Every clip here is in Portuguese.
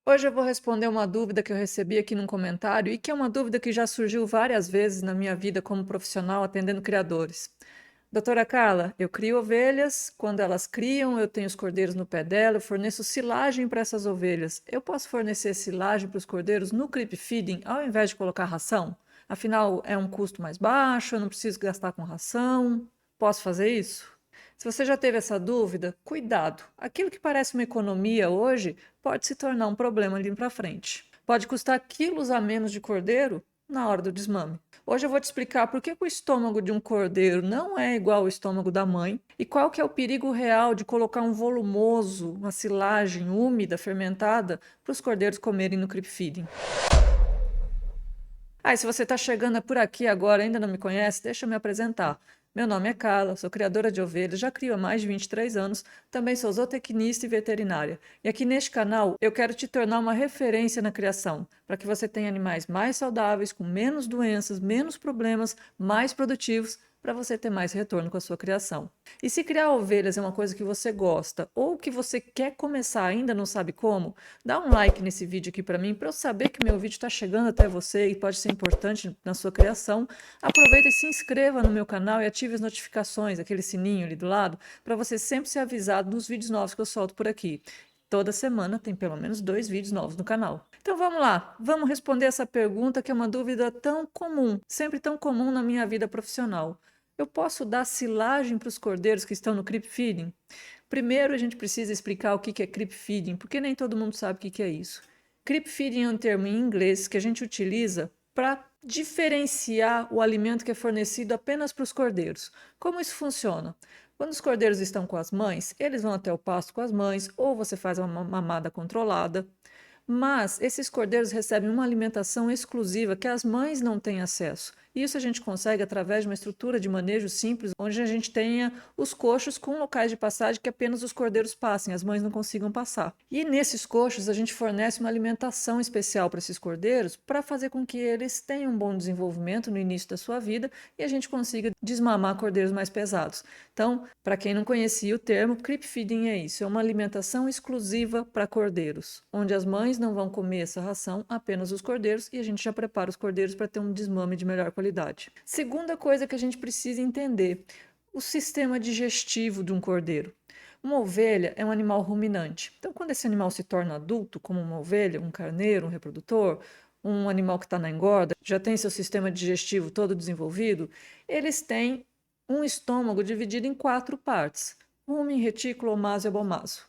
Hoje eu vou responder uma dúvida que eu recebi aqui num comentário e que é uma dúvida que já surgiu várias vezes na minha vida como profissional atendendo criadores. Doutora Carla, eu crio ovelhas, quando elas criam, eu tenho os cordeiros no pé dela, eu forneço silagem para essas ovelhas. Eu posso fornecer silagem para os cordeiros no creep feeding ao invés de colocar ração? Afinal, é um custo mais baixo, eu não preciso gastar com ração. Posso fazer isso? Se você já teve essa dúvida, cuidado. Aquilo que parece uma economia hoje pode se tornar um problema ali para frente. Pode custar quilos a menos de cordeiro na hora do desmame. Hoje eu vou te explicar por que o estômago de um cordeiro não é igual ao estômago da mãe e qual que é o perigo real de colocar um volumoso, uma silagem úmida, fermentada, para os cordeiros comerem no creep feeding. E se você está chegando por aqui agora e ainda não me conhece, deixa eu me apresentar. Meu nome é Carla, sou criadora de ovelhas, já crio há mais de 23 anos, também sou zootecnista e veterinária. E aqui neste canal eu quero te tornar uma referência na criação, para que você tenha animais mais saudáveis, com menos doenças, menos problemas, mais produtivos, para você ter mais retorno com a sua criação. E se criar ovelhas é uma coisa que você gosta ou que você quer começar ainda não sabe como, dá um like nesse vídeo aqui para mim, para eu saber que meu vídeo está chegando até você e pode ser importante na sua criação. Aproveita e se inscreva no meu canal e ative as notificações, aquele sininho ali do lado, para você sempre ser avisado nos vídeos novos que eu solto por aqui. Toda semana tem pelo menos 2 vídeos novos no canal. Então vamos lá, vamos responder essa pergunta que é uma dúvida tão comum, sempre tão comum na minha vida profissional. Eu posso dar silagem para os cordeiros que estão no creep feeding? Primeiro, a gente precisa explicar o que é creep feeding, porque nem todo mundo sabe o que é isso. Creep feeding é um termo em inglês que a gente utiliza para diferenciar o alimento que é fornecido apenas para os cordeiros. Como isso funciona? Quando os cordeiros estão com as mães, eles vão até o pasto com as mães, ou você faz uma mamada controlada. Mas esses cordeiros recebem uma alimentação exclusiva que as mães não têm acesso. Isso a gente consegue através de uma estrutura de manejo simples, onde a gente tenha os coxos com locais de passagem que apenas os cordeiros passem, as mães não consigam passar. E nesses coxos a gente fornece uma alimentação especial para esses cordeiros para fazer com que eles tenham um bom desenvolvimento no início da sua vida e a gente consiga desmamar cordeiros mais pesados. Então, para quem não conhecia o termo, creep feeding é isso, é uma alimentação exclusiva para cordeiros, onde as mães não vão comer essa ração, apenas os cordeiros, e a gente já prepara os cordeiros para ter um desmame de melhor qualidade. Segunda coisa que a gente precisa entender, o sistema digestivo de um cordeiro. Uma ovelha é um animal ruminante. Então, quando esse animal se torna adulto, como uma ovelha, um carneiro, um reprodutor, um animal que está na engorda, já tem seu sistema digestivo todo desenvolvido, eles têm um estômago dividido em 4 partes: rumen, retículo, omaso e abomaso.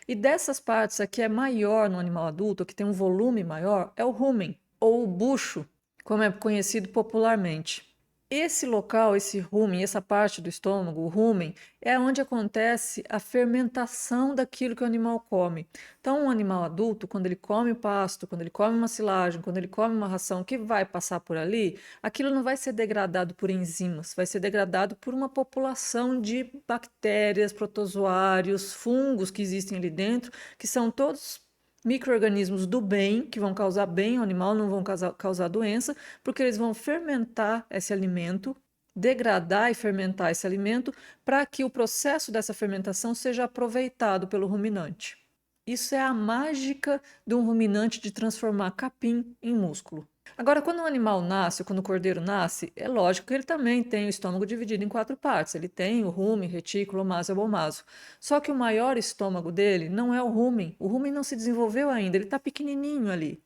E dessas partes, a que é maior no animal adulto, que tem um volume maior, é o rumen, ou o bucho, como é conhecido popularmente. Esse local, esse rumen, essa parte do estômago, o rumen, é onde acontece a fermentação daquilo que o animal come. Então, um animal adulto, quando ele come o pasto, quando ele come uma silagem, quando ele come uma ração que vai passar por ali, aquilo não vai ser degradado por enzimas, vai ser degradado por uma população de bactérias, protozoários, fungos que existem ali dentro, que são todos micro-organismos do bem, que vão causar bem ao animal, não vão causar doença, porque eles vão fermentar esse alimento, degradar e fermentar esse alimento, para que o processo dessa fermentação seja aproveitado pelo ruminante. Isso é a mágica de um ruminante de transformar capim em músculo. Agora, quando um animal nasce, quando o cordeiro nasce, é lógico que ele também tem o estômago dividido em 4 partes. Ele tem o rumen, retículo, omaso e abomaso. Só que o maior estômago dele não é o rumen. O rumen não se desenvolveu ainda, ele está pequenininho ali.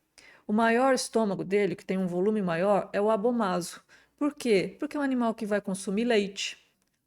O maior estômago dele, que tem um volume maior, é o abomaso. Por quê? Porque é um animal que vai consumir leite.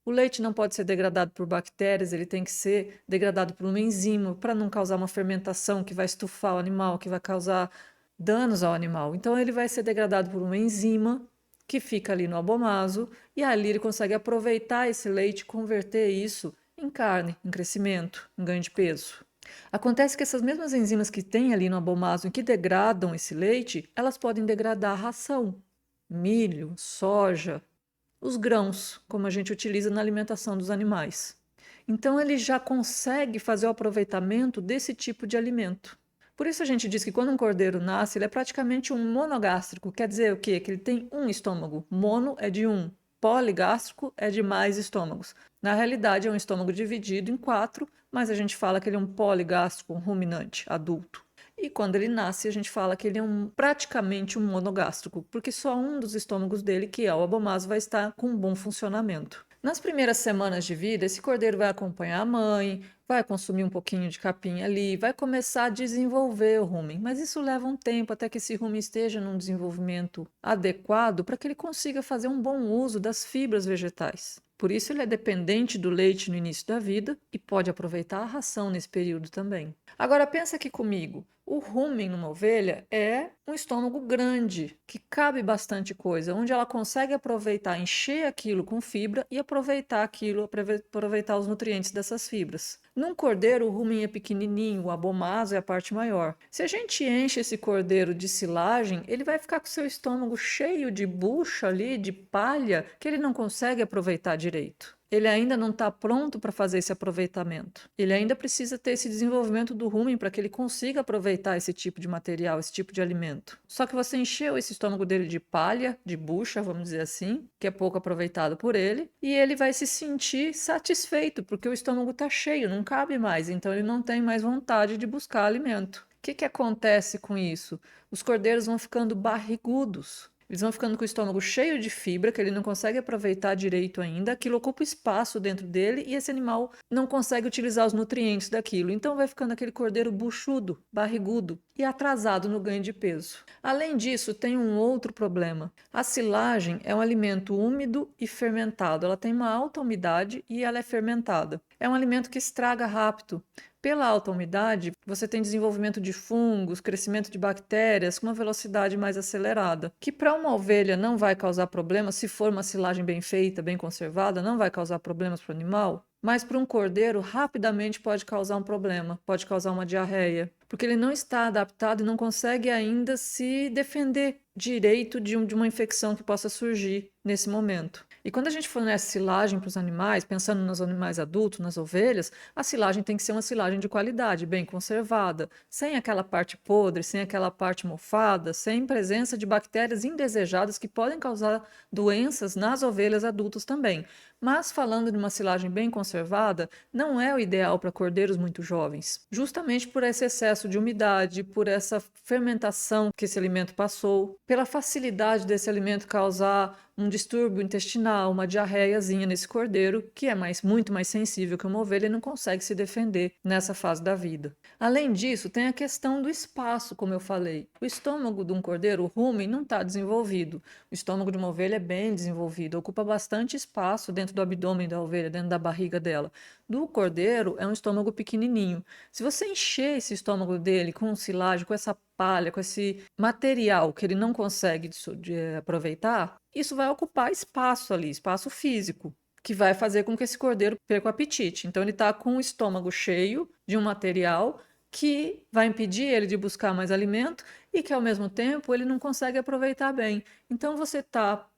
O leite não pode ser degradado por bactérias, ele tem que ser degradado por uma enzima para não causar uma fermentação que vai estufar o animal, que vai causar danos ao animal. Então ele vai ser degradado por uma enzima que fica ali no abomaso e ali ele consegue aproveitar esse leite e converter isso em carne, em crescimento, em ganho de peso. Acontece que essas mesmas enzimas que tem ali no abomaso e que degradam esse leite, elas podem degradar a ração, milho, soja, os grãos, como a gente utiliza na alimentação dos animais. Então ele já consegue fazer o aproveitamento desse tipo de alimento. Por isso a gente diz que quando um cordeiro nasce, ele é praticamente um monogástrico. Quer dizer o quê? Que ele tem um estômago. Mono é de um, poligástrico é de mais estômagos. Na realidade, é um estômago dividido em 4, mas a gente fala que ele é um poligástrico, um ruminante adulto. e quando ele nasce, a gente fala que ele é praticamente um monogástrico, porque só um dos estômagos dele, que é o abomaso, vai estar com um bom funcionamento. Nas primeiras semanas de vida, esse cordeiro vai acompanhar a mãe, vai consumir um pouquinho de capim ali, vai começar a desenvolver o rumen, mas isso leva um tempo até que esse rumen esteja num desenvolvimento adequado para que ele consiga fazer um bom uso das fibras vegetais. Por isso, ele é dependente do leite no início da vida e pode aproveitar a ração nesse período também. Agora, pensa aqui comigo. O rumen numa ovelha é um estômago grande, que cabe bastante coisa, onde ela consegue aproveitar, encher aquilo com fibra e aproveitar aquilo, aproveitar os nutrientes dessas fibras. Num cordeiro, o rumen é pequenininho, o abomaso é a parte maior. Se a gente enche esse cordeiro de silagem, ele vai ficar com seu estômago cheio de bucha ali, de palha, que ele não consegue aproveitar direito. Ele ainda não está pronto para fazer esse aproveitamento. Ele ainda precisa ter esse desenvolvimento do rumen para que ele consiga aproveitar esse tipo de material, esse tipo de alimento. Só que você encheu esse estômago dele de palha, de bucha, vamos dizer assim, que é pouco aproveitado por ele, e ele vai se sentir satisfeito, porque o estômago está cheio, não cabe mais, então ele não tem mais vontade de buscar alimento. O que acontece com isso? Os cordeiros vão ficando barrigudos. Eles vão ficando com o estômago cheio de fibra, que ele não consegue aproveitar direito ainda, aquilo ocupa espaço dentro dele e esse animal não consegue utilizar os nutrientes daquilo. Então vai ficando aquele cordeiro buchudo, barrigudo e atrasado no ganho de peso. Além disso, tem um outro problema. A silagem é um alimento úmido e fermentado. Ela tem uma alta umidade e ela é fermentada. É um alimento que estraga rápido. Pela alta umidade, você tem desenvolvimento de fungos, crescimento de bactérias com uma velocidade mais acelerada, que para uma ovelha não vai causar problemas, se for uma silagem bem feita, bem conservada, não vai causar problemas para o animal, mas para um cordeiro rapidamente pode causar um problema, pode causar uma diarreia, porque ele não está adaptado e não consegue ainda se defender direito de uma infecção que possa surgir nesse momento. E quando a gente fornece silagem para os animais, pensando nos animais adultos, nas ovelhas, a silagem tem que ser uma silagem de qualidade, bem conservada, sem aquela parte podre, sem aquela parte mofada, sem presença de bactérias indesejadas que podem causar doenças nas ovelhas adultas também. Mas falando de uma silagem bem conservada, não é o ideal para cordeiros muito jovens, justamente por esse excesso de umidade, por essa fermentação que esse alimento passou, pela facilidade desse alimento causar um distúrbio intestinal, uma diarreiazinha nesse cordeiro, que é muito mais sensível que uma ovelha e não consegue se defender nessa fase da vida. Além disso, tem a questão do espaço, como eu falei. O estômago de um cordeiro, o rumen, não está desenvolvido. O estômago de uma ovelha é bem desenvolvido, ocupa bastante espaço dentro do abdômen da ovelha, dentro da barriga dela. Do cordeiro é um estômago pequenininho. Se você encher esse estômago dele com silagem, com essa palha, com esse material que ele não consegue aproveitar, isso vai ocupar espaço ali, espaço físico, que vai fazer com que esse cordeiro perca o apetite. Então, ele está com o estômago cheio de um material que vai impedir ele de buscar mais alimento e que, ao mesmo tempo, ele não consegue aproveitar bem. Então, você está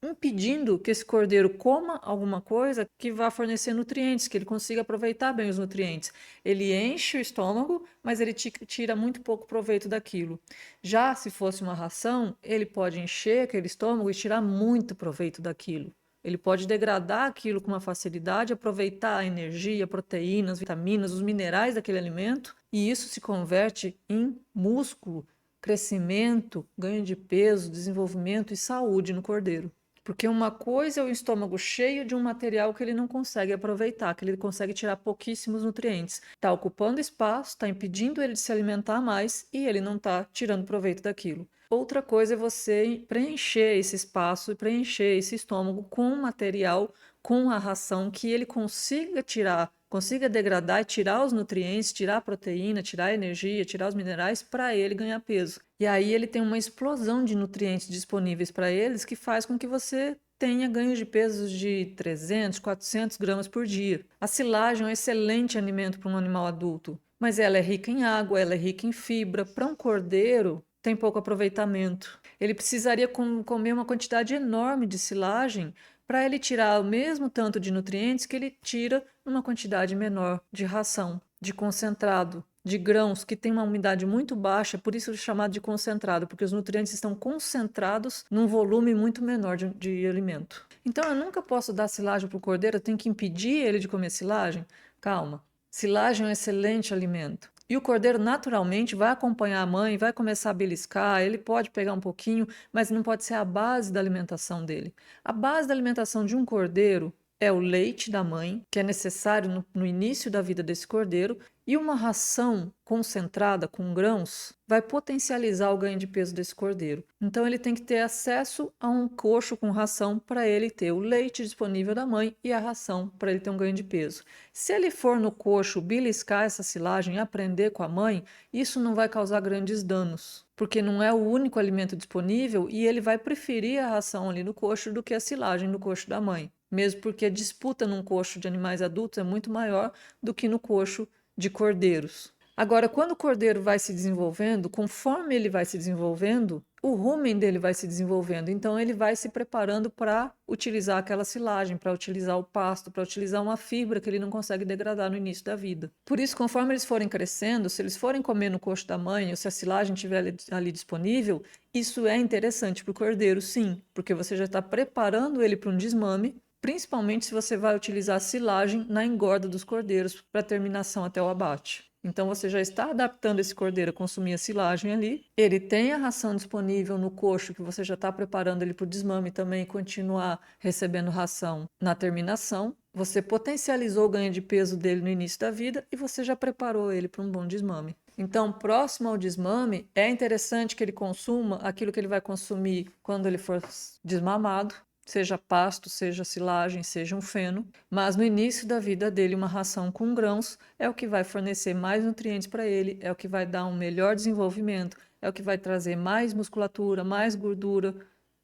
impedindo que esse cordeiro coma alguma coisa que vá fornecer nutrientes, que ele consiga aproveitar bem os nutrientes. Ele enche o estômago, mas ele tira muito pouco proveito daquilo. Já se fosse uma ração, ele pode encher aquele estômago e tirar muito proveito daquilo. Ele pode degradar aquilo com uma facilidade, aproveitar a energia, proteínas, vitaminas, os minerais daquele alimento, e isso se converte em músculo, crescimento, ganho de peso, desenvolvimento e saúde no cordeiro. Porque uma coisa é o estômago cheio de um material que ele não consegue aproveitar, que ele consegue tirar pouquíssimos nutrientes. Está ocupando espaço, está impedindo ele de se alimentar mais e ele não está tirando proveito daquilo. Outra coisa é você preencher esse espaço e preencher esse estômago com material, com a ração que ele consiga tirar, consiga degradar e tirar os nutrientes, tirar a proteína, tirar a energia, tirar os minerais para ele ganhar peso. E aí ele tem uma explosão de nutrientes disponíveis para eles que faz com que você tenha ganhos de peso de 300, 400 gramas por dia. A silagem é um excelente alimento para um animal adulto, mas ela é rica em água, ela é rica em fibra. Para um cordeiro, tem pouco aproveitamento. Ele precisaria comer uma quantidade enorme de silagem para ele tirar o mesmo tanto de nutrientes que ele tira numa quantidade menor de ração, de concentrado, de grãos, que tem uma umidade muito baixa, por isso é chamado de concentrado, porque os nutrientes estão concentrados num volume muito menor de alimento. Então eu nunca posso dar silagem para o cordeiro, eu tenho que impedir ele de comer silagem? Calma. Silagem é um excelente alimento. E o cordeiro naturalmente vai acompanhar a mãe, vai começar a beliscar, ele pode pegar um pouquinho, mas não pode ser a base da alimentação dele. A base da alimentação de um cordeiro é o leite da mãe, que é necessário no início da vida desse cordeiro, e uma ração concentrada com grãos vai potencializar o ganho de peso desse cordeiro. Então ele tem que ter acesso a um coxo com ração para ele ter o leite disponível da mãe e a ração para ele ter um ganho de peso. Se ele for no coxo beliscar essa silagem e aprender com a mãe, isso não vai causar grandes danos, porque não é o único alimento disponível e ele vai preferir a ração ali no coxo do que a silagem no coxo da mãe. Mesmo porque a disputa num coxo de animais adultos é muito maior do que no coxo de cordeiros. Agora, quando o cordeiro vai se desenvolvendo, conforme ele vai se desenvolvendo, o rumen dele vai se desenvolvendo. Então, ele vai se preparando para utilizar aquela silagem, para utilizar o pasto, para utilizar uma fibra que ele não consegue degradar no início da vida. Por isso, conforme eles forem crescendo, se eles forem comer no coxo da mãe, ou se a silagem estiver ali disponível, isso é interessante para o cordeiro, sim, porque você já está preparando ele para um desmame, principalmente se você vai utilizar silagem na engorda dos cordeiros para terminação até o abate. Então você já está adaptando esse cordeiro a consumir a silagem ali. Ele tem a ração disponível no coxo, que você já está preparando ele para o desmame também, continuar recebendo ração na terminação. Você potencializou o ganho de peso dele no início da vida e você já preparou ele para um bom desmame. Então, próximo ao desmame, é interessante que ele consuma aquilo que ele vai consumir quando ele for desmamado, seja pasto, seja silagem, seja um feno, mas no início da vida dele uma ração com grãos é o que vai fornecer mais nutrientes para ele, é o que vai dar um melhor desenvolvimento, é o que vai trazer mais musculatura, mais gordura,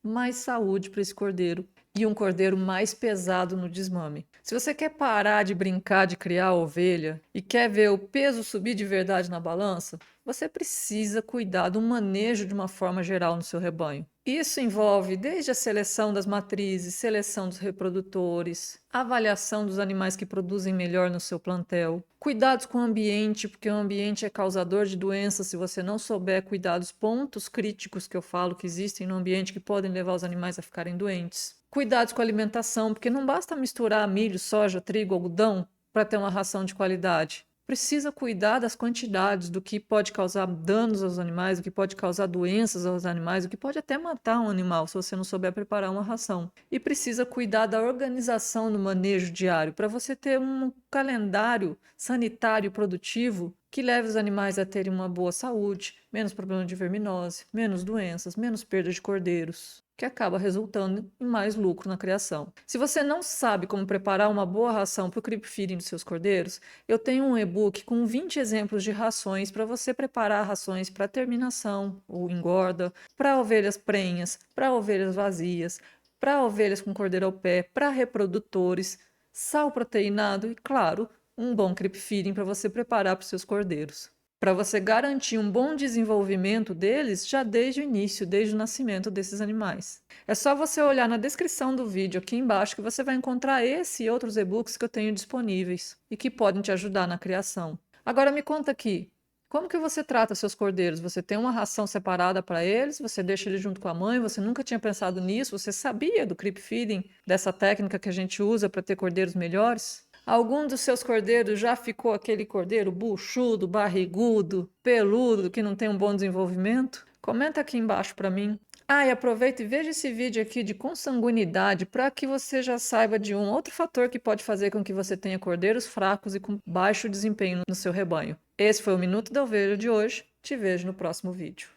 mais saúde para esse cordeiro e um cordeiro mais pesado no desmame. Se você quer parar de brincar de criar ovelha e quer ver o peso subir de verdade na balança, você precisa cuidar do manejo de uma forma geral no seu rebanho. Isso envolve desde a seleção das matrizes, seleção dos reprodutores, avaliação dos animais que produzem melhor no seu plantel, cuidados com o ambiente, porque o ambiente é causador de doenças se você não souber cuidar dos pontos críticos que eu falo que existem no ambiente que podem levar os animais a ficarem doentes. Cuidados com a alimentação, porque não basta misturar milho, soja, trigo, algodão para ter uma ração de qualidade. Precisa cuidar das quantidades, do que pode causar danos aos animais, do que pode causar doenças aos animais, do que pode até matar um animal se você não souber preparar uma ração. E precisa cuidar da organização do manejo diário, para você ter um calendário sanitário produtivo que leve os animais a terem uma boa saúde, menos problema de verminose, menos doenças, menos perda de cordeiros, que acaba resultando em mais lucro na criação. Se você não sabe como preparar uma boa ração para o creep feeding dos seus cordeiros, eu tenho um e-book com 20 exemplos de rações para você preparar rações para terminação ou engorda, para ovelhas prenhas, para ovelhas vazias, para ovelhas com cordeiro ao pé, para reprodutores, sal proteinado e, claro, um bom creep feeding para você preparar para os seus cordeiros, para você garantir um bom desenvolvimento deles já desde o início, desde o nascimento desses animais. É só você olhar na descrição do vídeo aqui embaixo que você vai encontrar esse e outros e-books que eu tenho disponíveis e que podem te ajudar na criação. Agora me conta aqui, como que você trata seus cordeiros? Você tem uma ração separada para eles? Você deixa eles junto com a mãe? Você nunca tinha pensado nisso? Você sabia do creep feeding, dessa técnica que a gente usa para ter cordeiros melhores? Algum dos seus cordeiros já ficou aquele cordeiro buchudo, barrigudo, peludo, que não tem um bom desenvolvimento? Comenta aqui embaixo para mim. E aproveita e veja esse vídeo aqui de consanguinidade para que você já saiba de um outro fator que pode fazer com que você tenha cordeiros fracos e com baixo desempenho no seu rebanho. Esse foi o Minuto da Ovelha de hoje. Te vejo no próximo vídeo.